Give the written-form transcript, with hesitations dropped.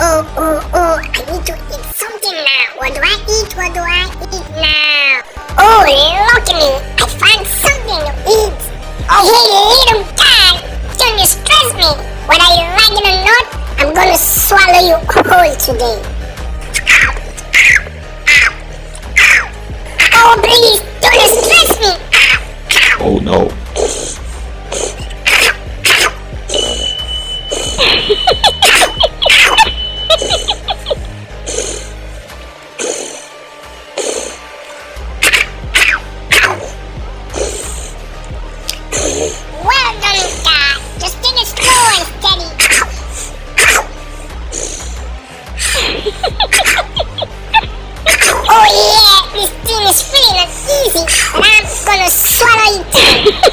Oh, I need to eat something now. What do I eat? What do I eat now? Oh, look at me. I found something to eat. Oh, hey, little guy. Don't you stress me. Whether you like it or not, I'm gonna swallow you whole today. Oh, please, don't you stress me. Oh no. Well done, guy. Just take it slow and steady. Oh yeah, this thing is feeling easy, and I'm gonna swallow it.